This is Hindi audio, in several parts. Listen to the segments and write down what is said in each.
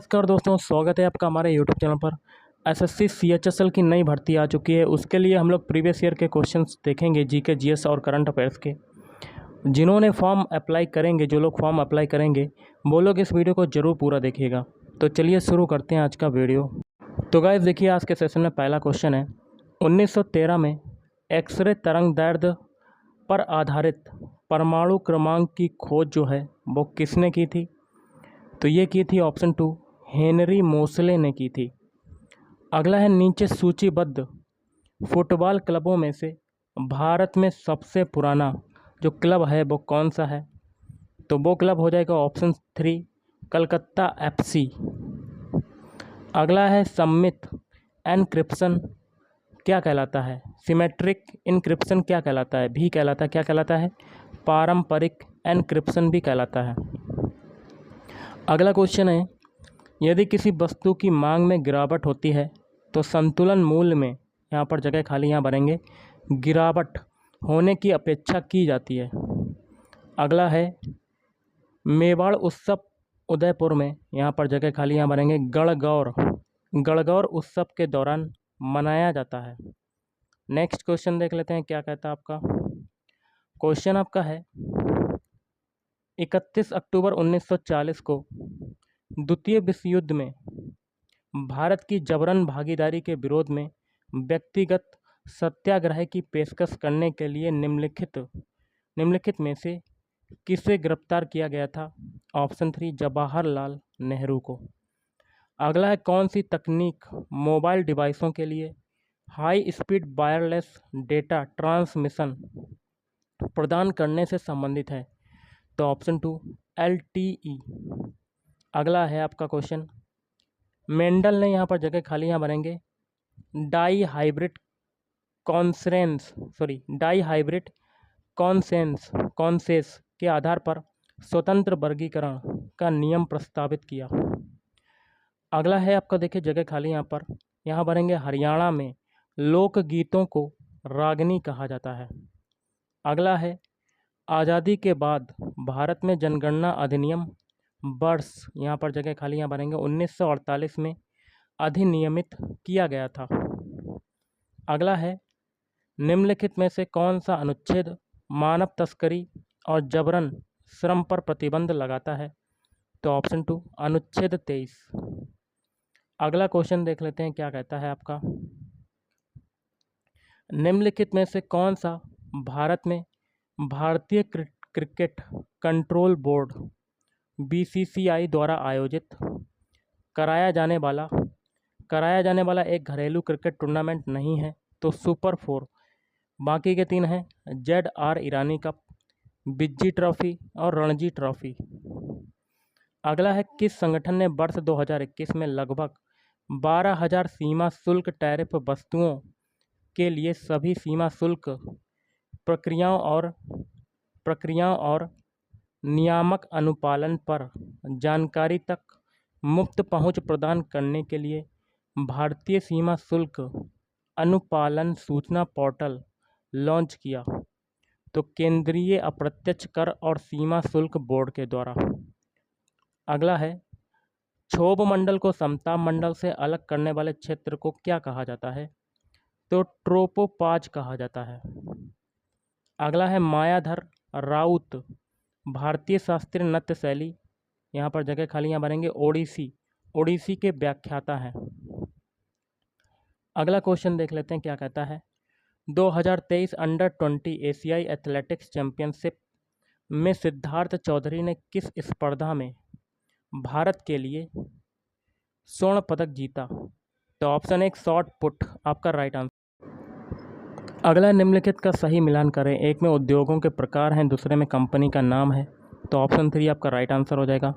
नमस्कार दोस्तों, स्वागत है आपका हमारे यूट्यूब चैनल पर। एसएससी सीएचएसएल की नई भर्ती आ चुकी है। उसके लिए हम लोग प्रीवियस ईयर के क्वेश्चंस देखेंगे, जीके जीएस और करंट अफेयर्स के। जिन्होंने फॉर्म अप्लाई करेंगे, जो लोग फॉर्म अप्लाई करेंगे वो लोग इस वीडियो को ज़रूर पूरा देखिएगा। तो चलिए शुरू करते हैं आज का वीडियो। तो गाइस देखिए, आज के सेशन में पहला क्वेश्चन है, 1913 में एक्सरे तरंग दैर्ध्य पर आधारित परमाणु क्रमांक की खोज जो है वो किसने की थी? तो ये की थी ऑप्शन 2 हेनरी मोसले ने की थी। अगला है, नीचे सूचीबद्ध फुटबॉल क्लबों में से भारत में सबसे पुराना जो क्लब है वो कौन सा है? तो वो क्लब हो जाएगा ऑप्शन 3 कलकत्ता एफसी। अगला है, सममित एनक्रिप्शन क्या कहलाता है? सिमेट्रिक इनक्रिप्शन क्या कहलाता है? भी कहलाता है। क्या कहलाता है? पारंपरिक एनक्रिप्शन भी कहलाता है। अगला क्वेश्चन है, यदि किसी वस्तु की मांग में गिरावट होती है तो संतुलन मूल्य में, यहाँ पर जगह खाली यहाँ भरेंगे, गिरावट होने की अपेक्षा की जाती है। अगला है, मेवाड़ उत्सव उदयपुर में, यहाँ पर जगह खाली यहाँ भरेंगे, गणगौर उत्सव के दौरान मनाया जाता है। नेक्स्ट क्वेश्चन देख लेते हैं क्या कहता है आपका। क्वेश्चन आपका है, 31 अक्टूबर 1940 को द्वितीय विश्व युद्ध में भारत की जबरन भागीदारी के विरोध में व्यक्तिगत सत्याग्रह की पेशकश करने के लिए निम्नलिखित में से किसे गिरफ्तार किया गया था? ऑप्शन 3 जवाहरलाल नेहरू को। अगला है, कौन सी तकनीक मोबाइल डिवाइसों के लिए high speed wireless data transmission प्रदान करने से संबंधित है? तो ऑप्शन 2 LTE। अगला है आपका क्वेश्चन, मेंडल ने, यहाँ पर जगह खाली यहाँ भरेंगे, डाई हाइब्रिड कॉन्सेंस के आधार पर स्वतंत्र वर्गीकरण का नियम प्रस्तावित किया। अगला है आपका, देखिए जगह खाली यहाँ भरेंगे, हरियाणा में लोकगीतों को रागनी कहा जाता है। अगला है, आज़ादी के बाद भारत में जनगणना अधिनियम वर्ष, यहाँ पर जगह खाली यहाँ भरेंगे, 1948 में अधिनियमित किया गया था। अगला है, निम्नलिखित में से कौन सा अनुच्छेद मानव तस्करी और जबरन श्रम पर प्रतिबंध लगाता है? तो ऑप्शन 2 अनुच्छेद 23। अगला क्वेश्चन देख लेते हैं क्या कहता है आपका, निम्नलिखित में से कौन सा भारत में भारतीय क्रिकेट कंट्रोल बोर्ड BCCI द्वारा आयोजित कराया जाने वाला एक घरेलू क्रिकेट टूर्नामेंट नहीं है? तो सुपर 4। बाकी के 3 हैं ZR ईरानी कप, बिज्जी ट्रॉफी और रणजी ट्रॉफी। अगला है, किस संगठन ने वर्ष 2021 में लगभग 12,000 सीमा शुल्क टैरिफ वस्तुओं के लिए सभी सीमा शुल्क प्रक्रियाओं और नियामक अनुपालन पर जानकारी तक मुफ्त पहुंच प्रदान करने के लिए भारतीय सीमा शुल्क अनुपालन सूचना पोर्टल लॉन्च किया? तो केंद्रीय अप्रत्यक्ष कर और सीमा शुल्क बोर्ड के द्वारा। अगला है, क्षोभ मंडल को समताप मंडल से अलग करने वाले क्षेत्र को क्या कहा जाता है? तो ट्रोपोपाज कहा जाता है। अगला है, मायाधर राउत भारतीय शास्त्रीय नृत्य शैली, यहाँ पर जगह खाली यहाँ भरेंगे, ओडिसी के व्याख्याता हैं। अगला क्वेश्चन देख लेते हैं क्या कहता है, 2023 अंडर-20 एशियाई एथलेटिक्स चैंपियनशिप में सिद्धार्थ चौधरी ने किस स्पर्धा में भारत के लिए स्वर्ण पदक जीता? तो ऑप्शन 1 शॉट पुट आपका राइट आंसर। अगला, निम्नलिखित का सही मिलान करें। एक में उद्योगों के प्रकार हैं, दूसरे में कंपनी का नाम है। तो ऑप्शन 3 आपका राइट आंसर हो जाएगा।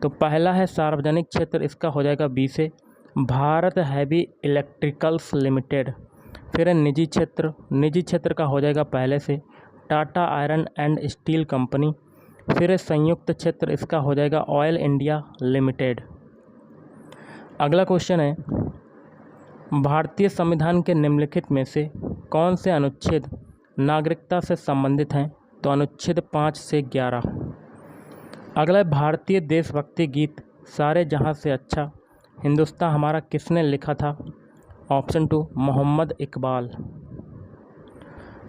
तो पहला है सार्वजनिक क्षेत्र, इसका हो जाएगा बी से भारत हैवी इलेक्ट्रिकल्स लिमिटेड। फिर है निजी क्षेत्र का हो जाएगा पहले से Tata iron and steel company. फिर है संयुक्त क्षेत्र, इसका हो जाएगा ऑयल इंडिया लिमिटेड। अगला क्वेश्चन है, भारतीय संविधान के निम्नलिखित में से कौन से अनुच्छेद नागरिकता से संबंधित हैं? तो अनुच्छेद 5 से 11। अगला है, भारतीय देशभक्ति गीत सारे जहाँ से अच्छा हिंदुस्तान हमारा किसने लिखा था? ऑप्शन 2 मोहम्मद इकबाल।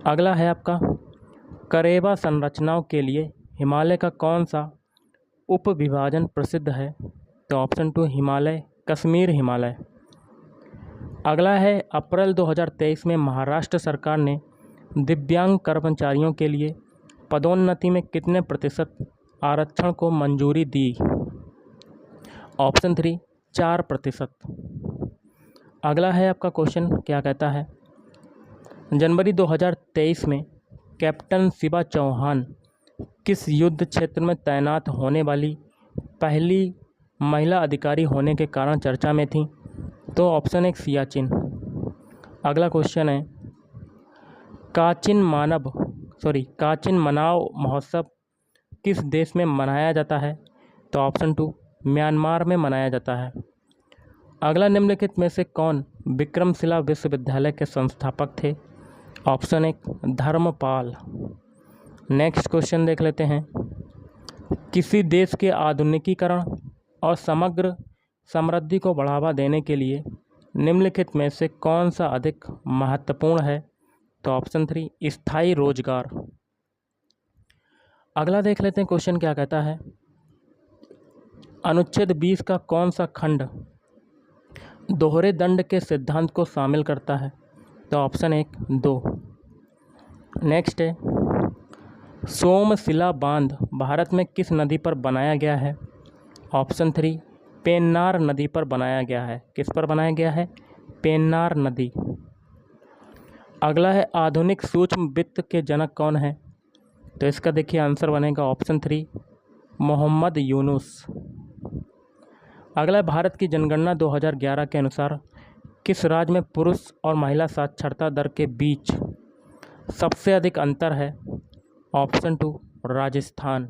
अगला है आपका, करेबा संरचनाओं के लिए हिमालय का कौन सा उप विभाजन प्रसिद्ध है? तो ऑप्शन 2 हिमालय, कश्मीर हिमालय। अगला है, अप्रैल 2023 में महाराष्ट्र सरकार ने दिव्यांग कर्मचारियों के लिए पदोन्नति में कितने प्रतिशत आरक्षण को मंजूरी दी? ऑप्शन 3 4%। अगला है आपका क्वेश्चन, क्या कहता है, जनवरी 2023 में कैप्टन शिवा चौहान किस युद्ध क्षेत्र में तैनात होने वाली पहली महिला अधिकारी होने के कारण चर्चा में थी? तो ऑप्शन 1 सियाचिन। अगला क्वेश्चन है, काचिन मनाव महोत्सव किस देश में मनाया जाता है? तो ऑप्शन 2 म्यांमार में मनाया जाता है। अगला, निम्नलिखित में से कौन विक्रमशिला विश्वविद्यालय के संस्थापक थे? ऑप्शन 1 धर्मपाल। नेक्स्ट क्वेश्चन देख लेते हैं, किसी देश के आधुनिकीकरण और समग्र समृद्धि को बढ़ावा देने के लिए निम्नलिखित में से कौन सा अधिक महत्वपूर्ण है? तो ऑप्शन 3 स्थायी रोजगार। अगला देख लेते हैं क्वेश्चन, क्या कहता है, अनुच्छेद 20 का कौन सा खंड दोहरे दंड के सिद्धांत को शामिल करता है? तो ऑप्शन 1 2। नेक्स्ट है, सोमशिला बांध भारत में किस नदी पर बनाया गया है? ऑप्शन 3 पेन्नार नदी पर बनाया गया है। किस पर बनाया गया है? पेन्नार नदी। अगला है, आधुनिक सूक्ष्म वित्त के जनक कौन है? तो इसका देखिए आंसर बनेगा ऑप्शन 3 मोहम्मद यूनुस। अगला, भारत की जनगणना 2011 के अनुसार किस राज्य में पुरुष और महिला साक्षरता दर के बीच सबसे अधिक अंतर है? ऑप्शन 2 राजस्थान।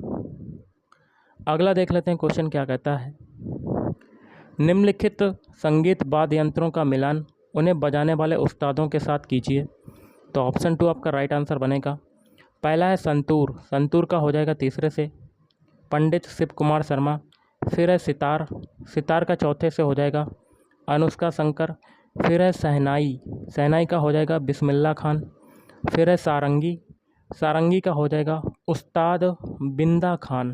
अगला देख लेते हैं क्वेश्चन, क्या कहता है, निम्नलिखित संगीत वाद्य यंत्रों का मिलान उन्हें बजाने वाले उस्तादों के साथ कीजिए। तो ऑप्शन 2 आपका राइट आंसर बनेगा। पहला है संतूर, संतूर का हो जाएगा तीसरे से, पंडित शिव कुमार शर्मा। फिर है सितार, सितार का चौथे से हो जाएगा अनुष्का शंकर। फिर है शहनाई, शहनाई का हो जाएगा बिस्मिल्लाह खान। फिर है सारंगी, सारंगी का हो जाएगा उस्ताद बिंदा खान।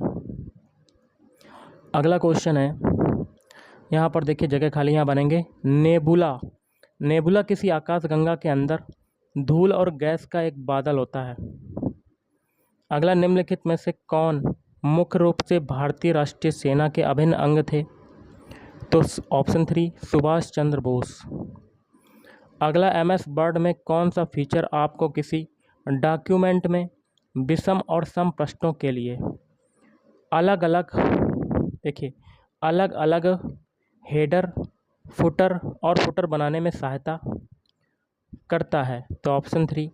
अगला क्वेश्चन है, यहाँ पर देखिए जगह खाली यहाँ बनेंगे, नेबुला, नेबुला किसी आकाशगंगा के अंदर धूल और गैस का एक बादल होता है। अगला, निम्नलिखित में से कौन मुख्य रूप से भारतीय राष्ट्रीय सेना के अभिन्न अंग थे? तो ऑप्शन 3 सुभाष चंद्र बोस। अगला, MS वर्ड में कौन सा फीचर आपको किसी डॉक्यूमेंट में विषम और सम प्रश्नों के लिए अलग अलग, देखिए अलग अलग हेडर, फुटर और फुटर बनाने में सहायता करता है? तो option 3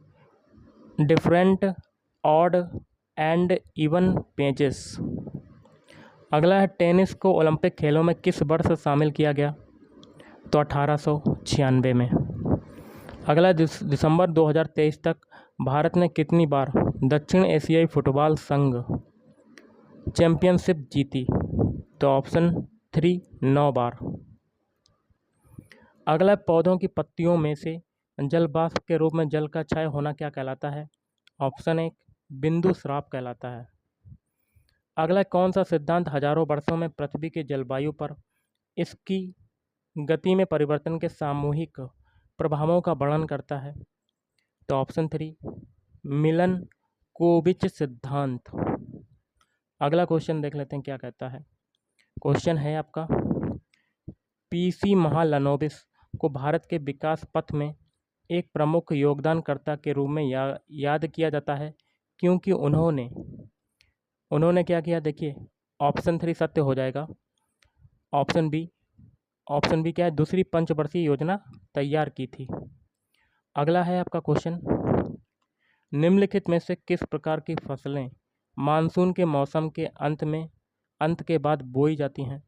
different odd and even pages. अगला है, टेनिस को ओलंपिक खेलों में किस वर्ष शामिल किया गया? तो 1896 में। अगला, दिसंबर 2023 तक भारत ने कितनी बार दक्षिण एशियाई फुटबॉल संघ चैंपियनशिप जीती? तो ऑप्शन 3 9 बार। अगला, पौधों की पत्तियों में से जल वाष्प के रूप में जल का क्षय होना क्या कहलाता है? ऑप्शन 1 बिंदु स्राव कहलाता है। अगला, कौन सा सिद्धांत हजारों वर्षों में पृथ्वी की जलवायु पर इसकी गति में परिवर्तन के सामूहिक प्रभावों का वर्णन करता है? तो ऑप्शन 3 मिलनकोविच सिद्धांत। अगला क्वेश्चन देख लेते हैं, क्या कहता है, क्वेश्चन है आपका, PC महालनोबिस को भारत के विकास पथ में एक प्रमुख योगदानकर्ता के रूप में याद किया जाता है क्योंकि उन्होंने क्या किया? देखिए ऑप्शन 3 सत्य हो जाएगा। ऑप्शन बी क्या है? दूसरी पंचवर्षीय योजना तैयार की थी। अगला है आपका क्वेश्चन, निम्नलिखित में से किस प्रकार की फसलें मानसून के मौसम के अंत के बाद बोई जाती हैं?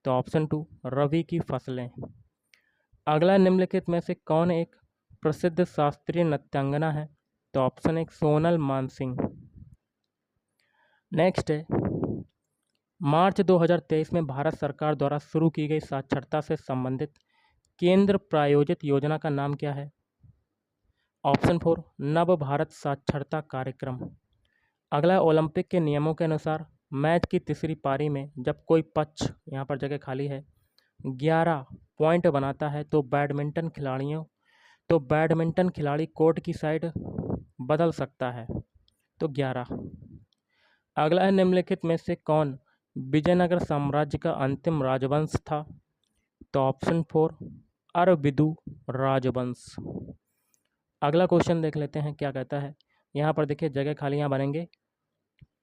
तो ऑप्शन 2 रबी की फसलें। अगला, निम्नलिखित में से कौन एक प्रसिद्ध शास्त्रीय नृत्यांगना है? तो ऑप्शन 1 सोनल मानसिंह। नेक्स्ट है, मार्च 2023 में भारत सरकार द्वारा शुरू की गई साक्षरता से संबंधित केंद्र प्रायोजित योजना का नाम क्या है? ऑप्शन 4 नव भारत साक्षरता कार्यक्रम। अगला, ओलंपिक के नियमों के अनुसार मैच की तीसरी पारी में जब कोई पक्ष, यहाँ पर जगह खाली है, 11 पॉइंट बनाता है तो बैडमिंटन खिलाड़ी कोर्ट की साइड बदल सकता है, तो 11। अगला है, निम्नलिखित में से कौन विजयनगर साम्राज्य का अंतिम राजवंश था? तो ऑप्शन 4 अरविदु राजवंश। अगला क्वेश्चन देख लेते हैं क्या कहता है। यहाँ पर देखिए जगह खाली यहाँ बनेंगे।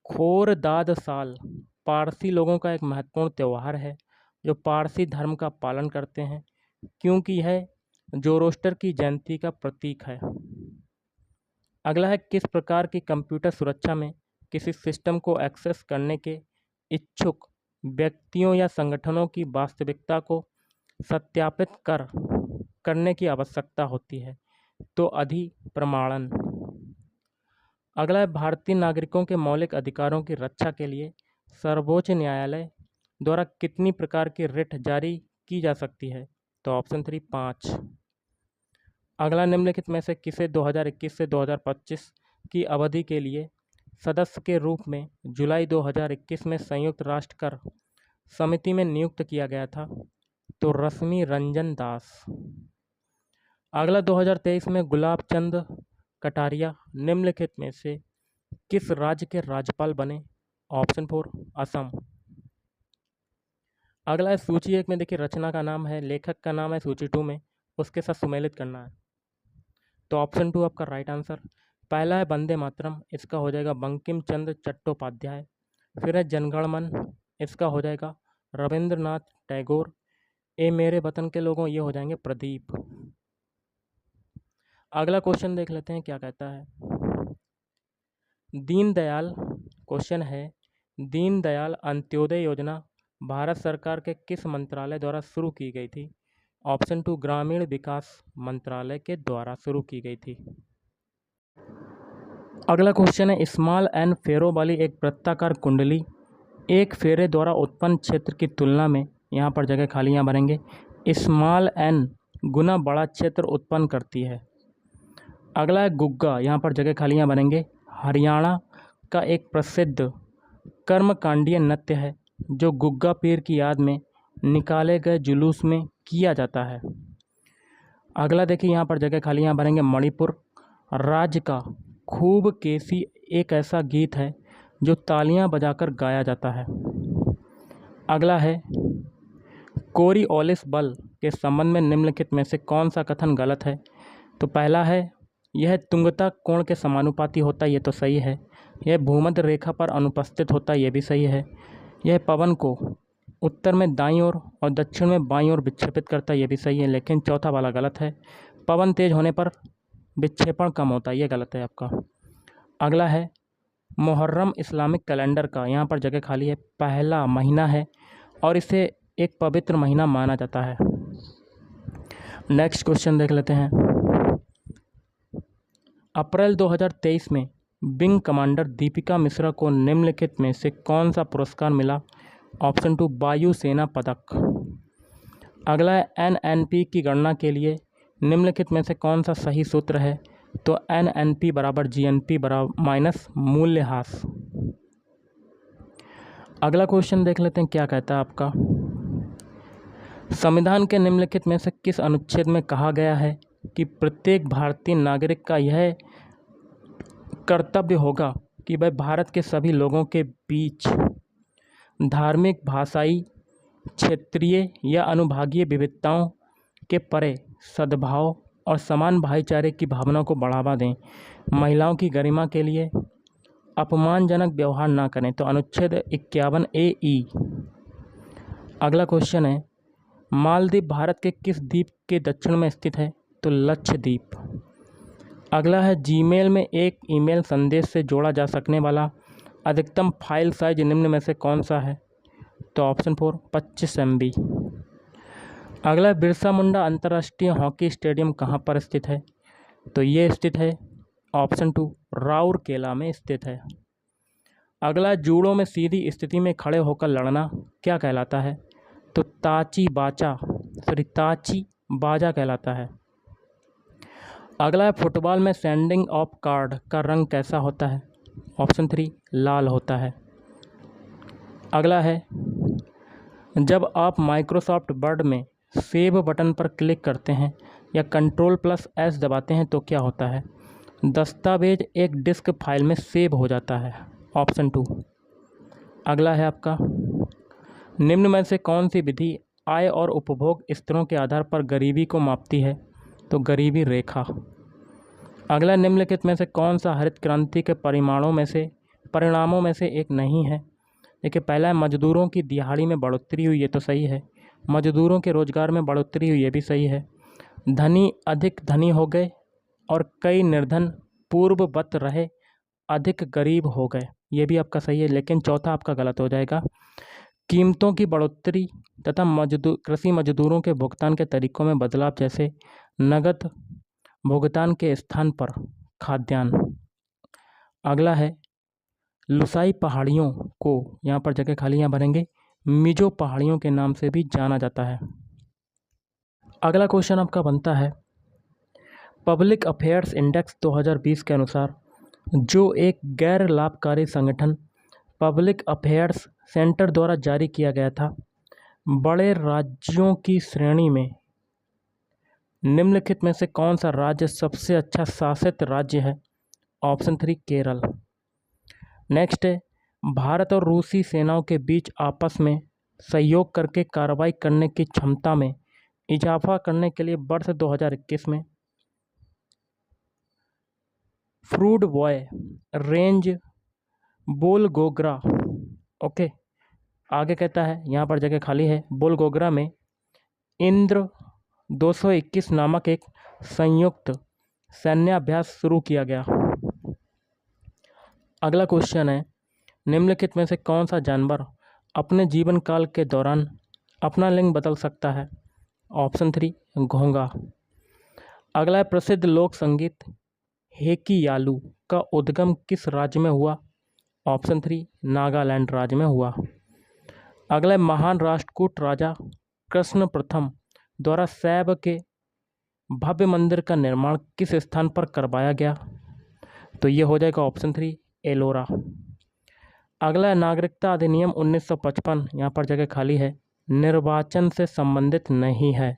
खोरदाद साल पारसी लोगों का एक महत्वपूर्ण त्यौहार है जो पारसी धर्म का पालन करते हैं, क्योंकि यह जोरोस्टर की जयंती का प्रतीक है। अगला है, किस प्रकार की कंप्यूटर सुरक्षा में किसी सिस्टम को एक्सेस करने के इच्छुक व्यक्तियों या संगठनों की वास्तविकता को सत्यापित करने की आवश्यकता होती है? तो अधिप्रमाणन। अगला है, भारतीय नागरिकों के मौलिक अधिकारों की रक्षा के लिए सर्वोच्च न्यायालय द्वारा कितनी प्रकार की रिट जारी की जा सकती है? तो ऑप्शन 3 5। अगला, निम्नलिखित में से किसे 2021 से 2025 की अवधि के लिए सदस्य के रूप में जुलाई 2021 में संयुक्त राष्ट्र कर समिति में नियुक्त किया गया था? तो रश्मि रंजन दास। अगला, 2023 में गुलाब चंद कटारिया निम्नलिखित में से किस राज्य के राज्यपाल बने? ऑप्शन 4 असम। अगला है, सूची 1 में देखिए रचना का नाम है, लेखक का नाम है, सूची 2 में उसके साथ सुमेलित करना है। तो ऑप्शन 2 आपका राइट आंसर। पहला है वंदे मातरम, इसका हो जाएगा बंकिम चंद्र चट्टोपाध्याय। फिर है जनगण मन, इसका हो जाएगा रविंद्रनाथ टैगोर। ए मेरे वतन के लोगों, ये हो जाएंगे प्रदीप। अगला क्वेश्चन देख लेते हैं क्या कहता है। दीनदयाल, क्वेश्चन है, दीनदयाल अंत्योदय योजना भारत सरकार के किस मंत्रालय द्वारा शुरू की गई थी? ऑप्शन 2 ग्रामीण विकास मंत्रालय के द्वारा शुरू की गई थी। अगला क्वेश्चन है, स्मॉल एन फेरो वाली एक वृत्ताकार कुंडली एक फेरे द्वारा उत्पन्न क्षेत्र की तुलना में, यहाँ पर जगह खाली यहाँ बनेंगे, स्मॉल एन गुना बड़ा क्षेत्र उत्पन्न करती है। अगला है गुग्गा, यहाँ पर जगह खाली यहाँ बनेंगे, हरियाणा का एक प्रसिद्ध कर्मकांडीय नृत्य है जो गुग्गा पीर की याद में निकाले गए जुलूस में किया जाता है। अगला देखिए यहाँ पर जगह खाली यहाँ बनेंगे, मणिपुर राज्य का खूब केसी एक ऐसा गीत है जो तालियां बजाकर गाया जाता है। अगला है, कोरिओलिस बल के संबंध में निम्नलिखित में से कौन सा कथन गलत है? तो पहला है, यह तुंगता कोण के समानुपाती होता है, ये तो सही है। यह भूमध्य रेखा पर अनुपस्थित होता है, ये भी सही है। यह पवन को उत्तर में दाईं ओर और दक्षिण में बाईं ओर विक्षेपित करता है, ये भी सही है। लेकिन चौथा वाला गलत है, पवन तेज होने पर विक्षेपण कम होता है, ये गलत है आपका। अगला है, मुहर्रम इस्लामिक कैलेंडर का, यहाँ पर जगह खाली है, पहला महीना है और इसे एक पवित्र महीना माना जाता है। नेक्स्ट क्वेश्चन देख लेते हैं। अप्रैल 2023 में विंग कमांडर दीपिका मिश्रा को निम्नलिखित में से कौन सा पुरस्कार मिला? ऑप्शन 2 वायुसेना पदक। अगला है, NNP की गणना के लिए निम्नलिखित में से कौन सा सही सूत्र है? तो NNP बराबर GNP बराबर माइनस मूल्यह्रास। अगला क्वेश्चन देख लेते हैं क्या कहता है आपका। संविधान के निम्नलिखित में से किस अनुच्छेद में कहा गया है कि प्रत्येक भारतीय नागरिक का यह कर्तव्य होगा कि वह भारत के सभी लोगों के बीच धार्मिक, भाषाई, क्षेत्रीय या अनुभागीय विविधताओं के परे सद्भाव और समान भाईचारे की भावना को बढ़ावा दें, महिलाओं की गरिमा के लिए अपमानजनक व्यवहार ना करें? तो अनुच्छेद 51 AE। अगला क्वेश्चन है, मालदीव भारत के किस द्वीप के दक्षिण में स्थित है? तो लक्षद्वीप। अगला है, जीमेल में एक ईमेल संदेश से जोड़ा जा सकने वाला अधिकतम फाइल साइज निम्न में से कौन सा है? तो ऑप्शन 4 25 MB। अगला, बिरसा मुंडा अंतर्राष्ट्रीय हॉकी स्टेडियम कहाँ पर स्थित है? तो ये स्थित है ऑप्शन 2 राउरकेला में स्थित है। अगला, जूडो में सीधी स्थिति में खड़े होकर लड़ना क्या कहलाता है? तो ताची बाजा कहलाता है। अगला है, फुटबॉल में सेंडिंग ऑफ कार्ड का रंग कैसा होता है? ऑप्शन 3 लाल होता है। अगला है, जब आप माइक्रोसॉफ्ट वर्ड में सेव बटन पर क्लिक करते हैं या Ctrl+S दबाते हैं तो क्या होता है? दस्तावेज एक डिस्क फाइल में सेव हो जाता है। ऑप्शन 2। अगला है आपका, निम्न में से कौन सी विधि आय और उपभोग स्तरों के आधार पर गरीबी को मापती है? तो गरीबी रेखा। अगला, निम्नलिखित में से कौन सा हरित क्रांति के परिणामों में से एक नहीं है? देखिए, पहला है, मजदूरों की दिहाड़ी में बढ़ोतरी हुई, ये तो सही है। मजदूरों के रोजगार में बढ़ोतरी हुई, ये भी सही है। धनी अधिक धनी हो गए और कई निर्धन पूर्ववत रहे अधिक गरीब हो गए, ये भी आपका सही है। लेकिन चौथा आपका गलत हो जाएगा। कीमतों की बढ़ोतरी तथा कृषि मजदूरों के भुगतान के तरीकों में बदलाव, जैसे नगद भुगतान के स्थान पर खाद्यान्न। अगला है, लुसाई पहाड़ियों को, यहाँ पर जगह खाली यहाँ भरेंगे, मिजो पहाड़ियों के नाम से भी जाना जाता है। अगला क्वेश्चन आपका बनता है, पब्लिक अफेयर्स इंडेक्स 2020 के अनुसार जो एक गैर लाभकारी संगठन पब्लिक अफेयर्स सेंटर द्वारा जारी किया गया था, बड़े राज्यों की श्रेणी में निम्नलिखित में से कौन सा राज्य सबसे अच्छा शासित राज्य है? ऑप्शन 3 केरल। नेक्स्ट है, भारत और रूसी सेनाओं के बीच आपस में सहयोग करके कार्रवाई करने की क्षमता में इजाफा करने के लिए वर्ष 2021 में फ्रूड बॉय रेंज बोलगोग्रा, ओके, आगे कहता है, यहाँ पर जगह खाली है, बोलगोग्रा में इंद्र 221 नामक एक संयुक्त सैन्याभ्यास शुरू किया गया। अगला क्वेश्चन है, निम्नलिखित में से कौन सा जानवर अपने जीवन काल के दौरान अपना लिंग बदल सकता है? ऑप्शन 3 घोंगा। अगला है, प्रसिद्ध लोक संगीत हेकियालू का उद्गम किस राज्य में हुआ? ऑप्शन 3 नागालैंड राज्य में हुआ। अगला है, महान राष्ट्रकूट राजा कृष्ण प्रथम द्वारा शैव के भव्य मंदिर का निर्माण किस स्थान पर करवाया गया? तो ये हो जाएगा ऑप्शन 3 एलोरा। अगला है, नागरिकता अधिनियम 1955, यहाँ पर जगह खाली है, निर्वाचन से संबंधित नहीं है।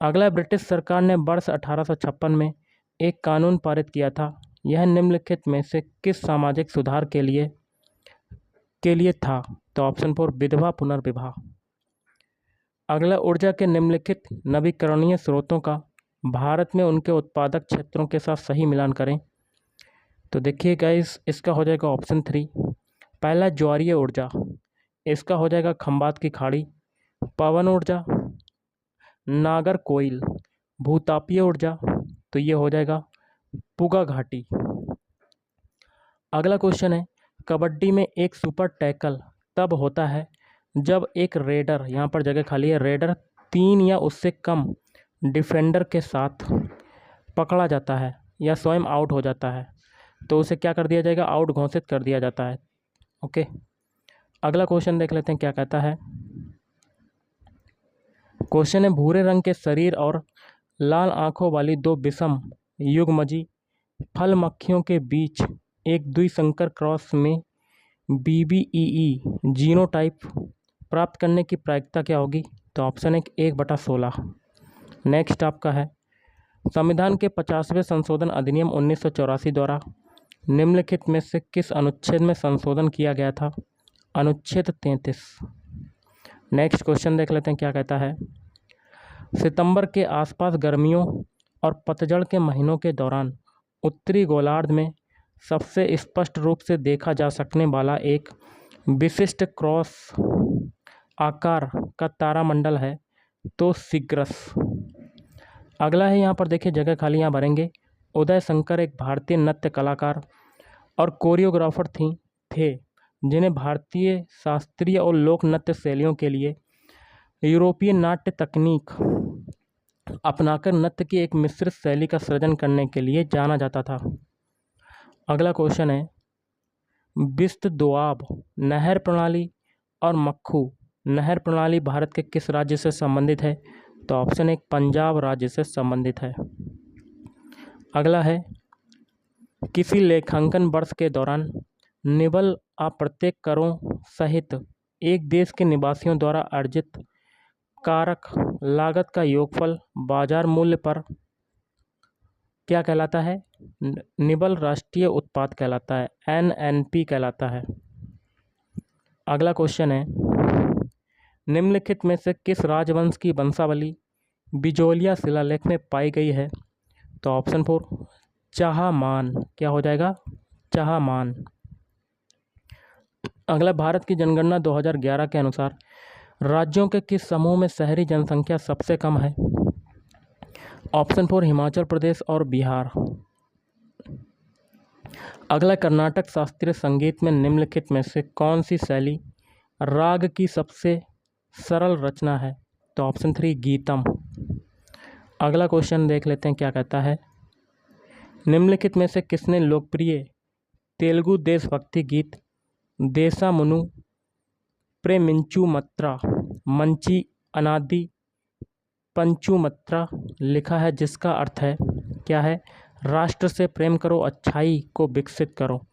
अगला है, ब्रिटिश सरकार ने वर्ष 1856 में एक कानून पारित किया था, यह निम्नलिखित में से किस सामाजिक सुधार के लिए था? तो ऑप्शन 4 विधवा पुनर्विवाह। अगला, ऊर्जा के निम्नलिखित नवीकरणीय स्रोतों का भारत में उनके उत्पादक क्षेत्रों के साथ सही मिलान करें। तो देखिए गाइस, इसका हो जाएगा ऑप्शन 3, पहला ज्वारीय ऊर्जा, इसका हो जाएगा खंबात की खाड़ी, पवन ऊर्जा, नागर कोयल, भूतापीय ऊर्जा, तो ये हो जाएगा पुगा घाटी। अगला क्वेश्चन है, कबड्डी में एक सुपर टैकल तब होता है जब एक रेडर, यहाँ पर जगह खाली है, रेडर 3 या उससे कम डिफेंडर के साथ पकड़ा जाता है या स्वयं आउट हो जाता है, तो उसे क्या कर दिया जाएगा? आउट घोषित कर दिया जाता है। ओके, अगला क्वेश्चन देख लेते हैं क्या कहता है। क्वेश्चन है, भूरे रंग के शरीर और लाल आंखों वाली 2 विषम युग्मजी फल मक्खियों के बीच एक द्विसंकर क्रॉस में BBEE जीनोटाइप प्राप्त करने की प्रायिकता क्या होगी? तो ऑप्शन 1/16। नेक्स्ट आपका है, संविधान के 50वें संशोधन अधिनियम 1984 द्वारा निम्नलिखित में से किस अनुच्छेद में संशोधन किया गया था? अनुच्छेद 33। नेक्स्ट क्वेश्चन देख लेते हैं क्या कहता है। सितंबर के आसपास गर्मियों और पतझड़ के महीनों के दौरान उत्तरी गोलार्ध में सबसे स्पष्ट रूप से देखा जा सकने वाला एक विशिष्ट क्रॉस आकार का तारामंडल है तो सिग्रस। अगला है, यहाँ पर देखिए जगह खाली यहाँ भरेंगे, उदय शंकर एक भारतीय नृत्य कलाकार और कोरियोग्राफर थे जिन्हें भारतीय शास्त्रीय और लोक नृत्य शैलियों के लिए यूरोपीय नाट्य तकनीक अपनाकर नृत्य की एक मिश्रित शैली का सृजन करने के लिए जाना जाता था। अगला क्वेश्चन है, बिस्त दोआब नहर प्रणाली और मक्खू नहर प्रणाली भारत के किस राज्य से संबंधित है? तो ऑप्शन 1 पंजाब राज्य से संबंधित है। अगला है, किसी लेखांकन वर्ष के दौरान निवल अप्रत्यक्ष करों सहित एक देश के निवासियों द्वारा अर्जित कारक लागत का योगफल बाजार मूल्य पर क्या कहलाता है? निवल राष्ट्रीय उत्पाद कहलाता है, NNP कहलाता है। अगला क्वेश्चन है, निम्नलिखित में से किस राजवंश की वंशावली बिजोलिया शिलालेख में पाई गई है? तो ऑप्शन 4 चाहमान। क्या हो जाएगा? चाहमान। अगला, भारत की जनगणना 2011 के अनुसार राज्यों के किस समूह में शहरी जनसंख्या सबसे कम है? ऑप्शन 4 हिमाचल प्रदेश और बिहार। अगला, कर्नाटक शास्त्रीय संगीत में निम्नलिखित में से कौन सी शैली राग की सबसे सरल रचना है? तो ऑप्शन 3 गीतम। अगला क्वेश्चन देख लेते हैं क्या कहता है, निम्नलिखित में से किसने लोकप्रिय तेलुगु देशभक्ति गीत देशामुनु प्रेमिंचु मत्रा मंची अनादि पंचुमत्रा लिखा है, जिसका अर्थ है क्या है? राष्ट्र से प्रेम करो, अच्छाई को विकसित करो।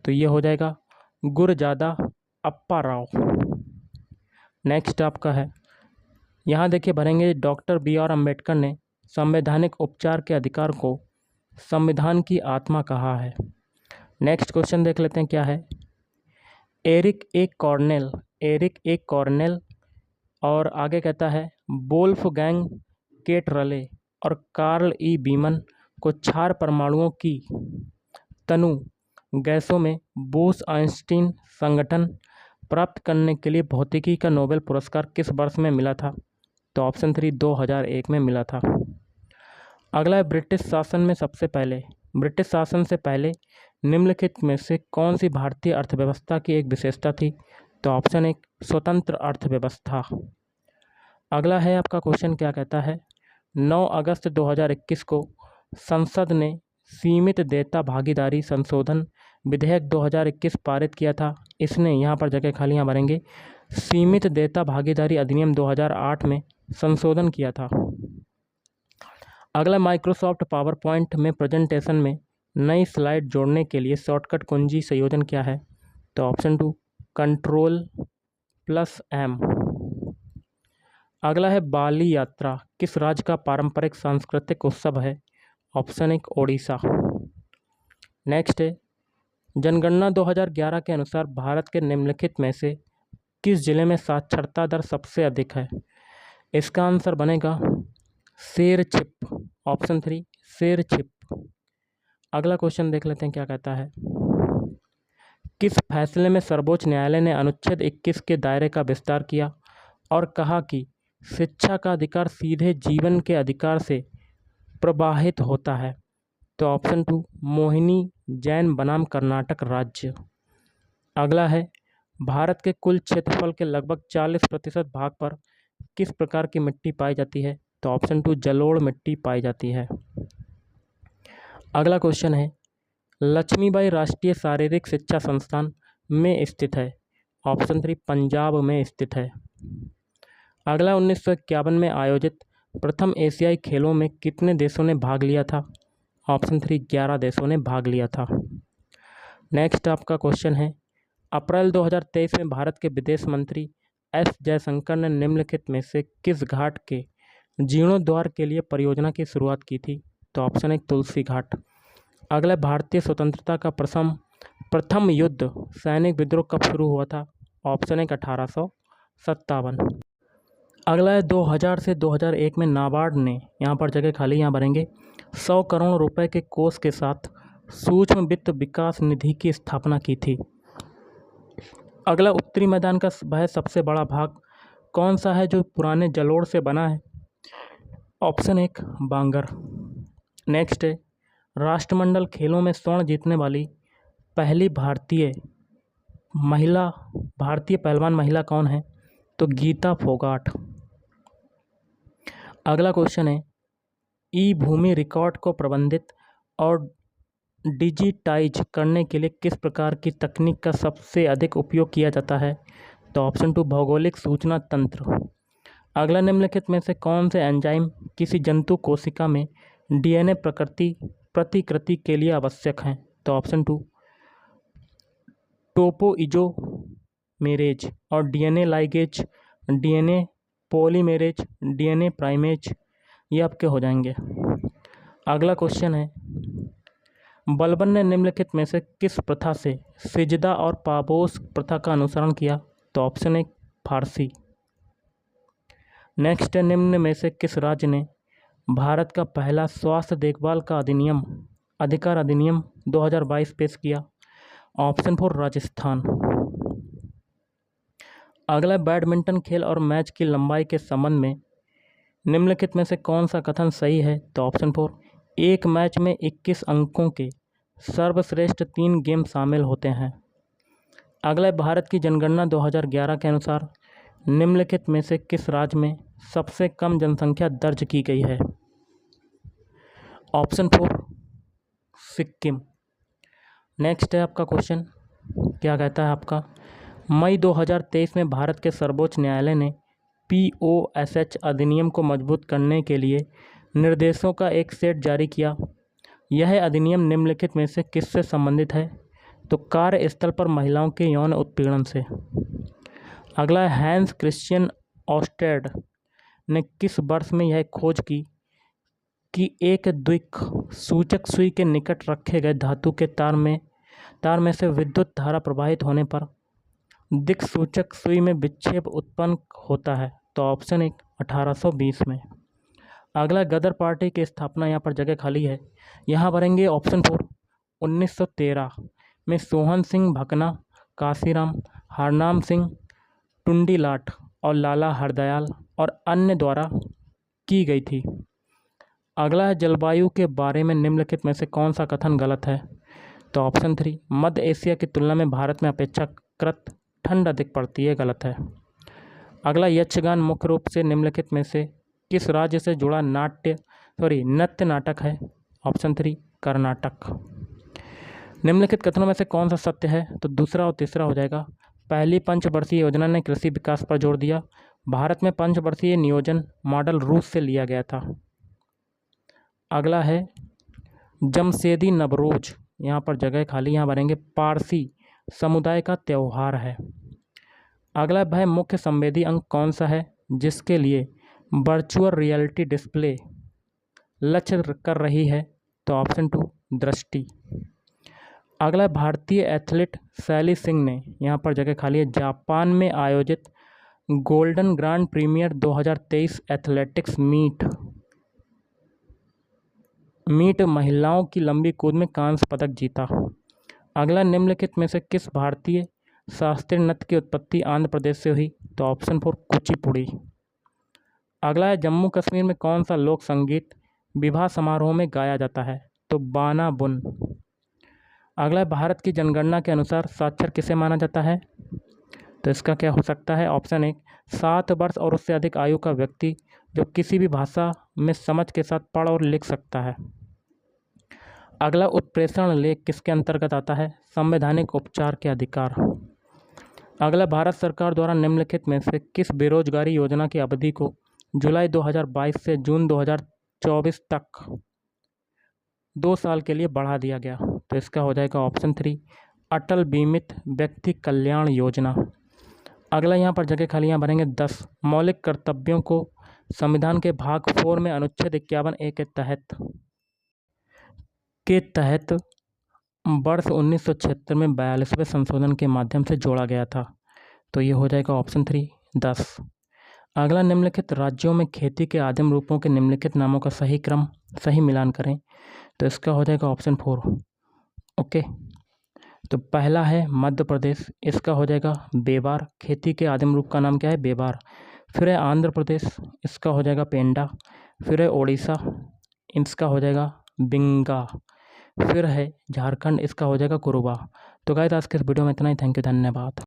तो ये हो जाएगा गुरजादा अप्पा राव। नेक्स्ट आपका है, यहाँ देखिए भरेंगे, डॉक्टर BR अम्बेडकर ने संवैधानिक उपचार के अधिकार को संविधान की आत्मा कहा है। नेक्स्ट क्वेश्चन देख लेते हैं क्या है, एरिक ए कॉर्नेल और आगे कहता है वोल्फगैंग केटरले और कार्ल ई बीमन को क्षार परमाणुओं की तनु गैसों में बोस आइंस्टीन संगठन प्राप्त करने के लिए भौतिकी का नोबेल पुरस्कार किस वर्ष में मिला था? तो ऑप्शन 3 2001 में मिला था। अगला है, ब्रिटिश शासन से पहले निम्नलिखित में से कौन सी भारतीय अर्थव्यवस्था की एक विशेषता थी? तो ऑप्शन 1 स्वतंत्र अर्थव्यवस्था। अगला है आपका क्वेश्चन क्या कहता है, 9 अगस्त 2021 को संसद ने सीमित देयता भागीदारी संशोधन विधेयक 2021 पारित किया था। इसने, यहाँ पर जगह खालियाँ भरेंगे, सीमित देयता भागीदारी अधिनियम 2008 में संशोधन किया था। अगला, माइक्रोसॉफ्ट पावर पॉइंट में प्रेजेंटेशन में नई स्लाइड जोड़ने के लिए शॉर्टकट कुंजी संयोजन क्या है? तो ऑप्शन 2 Ctrl+M। अगला है, बाली यात्रा किस राज्य का पारंपरिक सांस्कृतिक उत्सव है? ऑप्शन 1 ओडिशा। नेक्स्ट है, जनगणना 2011 के अनुसार भारत के निम्नलिखित में से किस जिले में साक्षरता दर सबसे अधिक है? इसका आंसर बनेगा शेरछिप, ऑप्शन 3 शेरछिप। अगला क्वेश्चन देख लेते हैं क्या कहता है, किस फैसले में सर्वोच्च न्यायालय ने अनुच्छेद 21 के दायरे का विस्तार किया और कहा कि शिक्षा का अधिकार सीधे जीवन के अधिकार से प्रवाहित होता है? तो ऑप्शन 2 मोहिनी जैन बनाम कर्नाटक राज्य। अगला है, भारत के कुल क्षेत्रफल के लगभग 40% भाग पर किस प्रकार की मिट्टी पाई जाती है? तो ऑप्शन 2 जलोढ़ मिट्टी पाई जाती है। अगला क्वेश्चन है, लक्ष्मीबाई राष्ट्रीय शारीरिक शिक्षा संस्थान में स्थित है? ऑप्शन 3 पंजाब में स्थित है। अगला, 1951 में आयोजित प्रथम एशियाई खेलों में कितने देशों ने भाग लिया था? ऑप्शन 3 11 देशों ने भाग लिया था। नेक्स्ट आपका क्वेश्चन है, अप्रैल 2023 में भारत के विदेश मंत्री एस जयशंकर ने निम्नलिखित में से किस घाट के जीर्णोद्धार के लिए परियोजना की शुरुआत की थी? तो ऑप्शन 1 तुलसी घाट। अगला, भारतीय स्वतंत्रता का प्रथम युद्ध सैनिक विद्रोह कब शुरू हुआ था? ऑप्शन 1 1857। अगला है, 2000 से 2001 में नाबार्ड ने, यहाँ पर जगह खाली यहाँ भरेंगे, 100 करोड़ रुपए के कोष के साथ सूक्ष्म वित्त विकास निधि की स्थापना की थी। अगला, उत्तरी मैदान का वह सबसे बड़ा भाग कौन सा है जो पुराने जलोढ़ से बना है? ऑप्शन 1 बांगर। नेक्स्ट है, राष्ट्रमंडल खेलों में स्वर्ण जीतने वाली पहली भारतीय पहलवान महिला कौन है? तो गीता फोगाट। अगला क्वेश्चन है, ई भूमि रिकॉर्ड को प्रबंधित और डिजिटाइज करने के लिए किस प्रकार की तकनीक का सबसे अधिक उपयोग किया जाता है? तो ऑप्शन 2 भौगोलिक सूचना तंत्र। अगला निम्नलिखित में से कौन से एंजाइम किसी जंतु कोशिका में डीएनए प्रतिकृति के लिए आवश्यक हैं? तो ऑप्शन 2 टोपोइजोमेरेज और DNA ligase, DNA polymerase, DNA primase, ये आपके हो जाएंगे। अगला क्वेश्चन है, बलबन ने निम्नलिखित में से किस प्रथा से सिजदा और पापोस प्रथा का अनुसरण किया? तो ऑप्शन 1 फारसी। नेक्स्ट है, निम्न में से किस राज्य ने भारत का पहला स्वास्थ्य देखभाल का अधिकार अधिनियम 2022 पेश किया? ऑप्शन 4 राजस्थान। अगला, बैडमिंटन खेल और मैच की लंबाई के संबंध में निम्नलिखित में से कौन सा कथन सही है? तो ऑप्शन 4 एक मैच में 21 अंकों के सर्वश्रेष्ठ 3 गेम शामिल होते हैं। अगला, भारत की जनगणना 2011 के अनुसार निम्नलिखित में से किस राज्य में सबसे कम जनसंख्या दर्ज की गई है? ऑप्शन 4 सिक्किम। नेक्स्ट है आपका क्वेश्चन, क्या कहता है आपका, मई 2023 में भारत के सर्वोच्च न्यायालय ने POSH अधिनियम को मजबूत करने के लिए निर्देशों का एक सेट जारी किया। यह अधिनियम निम्नलिखित में से किससे संबंधित है? तो कार्यस्थल पर महिलाओं के यौन उत्पीड़न से। अगला, हैंस क्रिश्चियन ऑस्टेड ने किस वर्ष में यह खोज की कि एक द्विक सूचक सुई के निकट रखे गए धातु के तार में से विद्युत धारा प्रवाहित होने पर दिक् सूचक सुई में विक्षेप उत्पन्न होता है? तो ऑप्शन 1 1820 में। अगला, गदर पार्टी की स्थापना, यहाँ पर जगह खाली है, यहाँ भरेंगे ऑप्शन 4 1913 में सोहन सिंह भकना, काशीराम, हरनाम सिंह टुंडीलाट और लाला हरदयाल और अन्य द्वारा की गई थी। अगला है, जलवायु के बारे में निम्नलिखित में से कौन सा कथन गलत है? तो ऑप्शन 3 मध्य एशिया की तुलना में भारत में अपेक्षाकृत ठंड अधिक पड़ती है, गलत है। अगला, यक्षगान मुख्य रूप से निम्नलिखित में से किस राज्य से जुड़ा नृत्य नाटक है? ऑप्शन 3 कर्नाटक। निम्नलिखित कथनों में से कौन सा सत्य है? तो दूसरा और तीसरा हो जाएगा। पहली पंचवर्षीय योजना ने कृषि विकास पर जोर दिया। भारत में पंचवर्षीय नियोजन मॉडल रूस से लिया गया था। अगला है, जमशेदी नवरोज, यहाँ पर जगह खाली, यहाँ भरेंगे पारसी समुदाय का त्यौहार है। अगला, वह मुख्य संवेदी अंग कौन सा है जिसके लिए वर्चुअल रियलिटी डिस्प्ले लक्ष्य कर रही है? तो ऑप्शन 2 दृष्टि। अगला, भारतीय एथलीट शैली सिंह ने, यहाँ पर जगह खाली है, जापान में आयोजित golden grand premier 2023 athletics meet महिलाओं की लंबी कूद में कांस्य पदक जीता। अगला, निम्नलिखित में से किस भारतीय शास्त्रीय नृत्य की उत्पत्ति आंध्र प्रदेश से हुई? तो ऑप्शन 4 कुचिपुड़ी। अगला है, जम्मू कश्मीर में कौन सा लोक संगीत विवाह समारोह में गाया जाता है? तो बाना बुन। अगला, भारत की जनगणना के अनुसार साक्षर किसे माना जाता है? तो इसका क्या हो सकता है? ऑप्शन 1 7 वर्ष और उससे अधिक आयु का व्यक्ति जो किसी भी भाषा में समझ के साथ पढ़ और लिख सकता है। अगला, उत्प्रेषण लेख किसके अंतर्गत आता है? संवैधानिक उपचार के अधिकार। अगला, भारत सरकार द्वारा निम्नलिखित में से किस बेरोजगारी योजना की अवधि को जुलाई 2022 से जून 2024 तक 2 साल के लिए बढ़ा दिया गया? तो इसका हो जाएगा ऑप्शन 3 अटल बीमित व्यक्ति कल्याण योजना। अगला, यहाँ पर जगह खाली, यहाँ भरेंगे 10 मौलिक कर्तव्यों को संविधान के भाग 4 में अनुच्छेद 51A के तहत वर्ष 1976 में 42वें संशोधन के माध्यम से जोड़ा गया था। तो ये हो जाएगा ऑप्शन 3 10। अगला, निम्नलिखित राज्यों में खेती के आदिम रूपों के निम्नलिखित नामों का सही मिलान करें। तो इसका हो जाएगा ऑप्शन 4। ओके, तो पहला है मध्य प्रदेश, इसका हो जाएगा बेबार, खेती के आदिम रूप का नाम क्या है? बेबार। फिर है आंध्र प्रदेश, इसका हो जाएगा पेंडा। फिर है ओडिशा, इसका हो जाएगा बिंगा। फिर है झारखंड, इसका हो जाएगा कुरुबा। तो गाइस, आज के इस वीडियो में इतना ही। थैंक यू, धन्यवाद।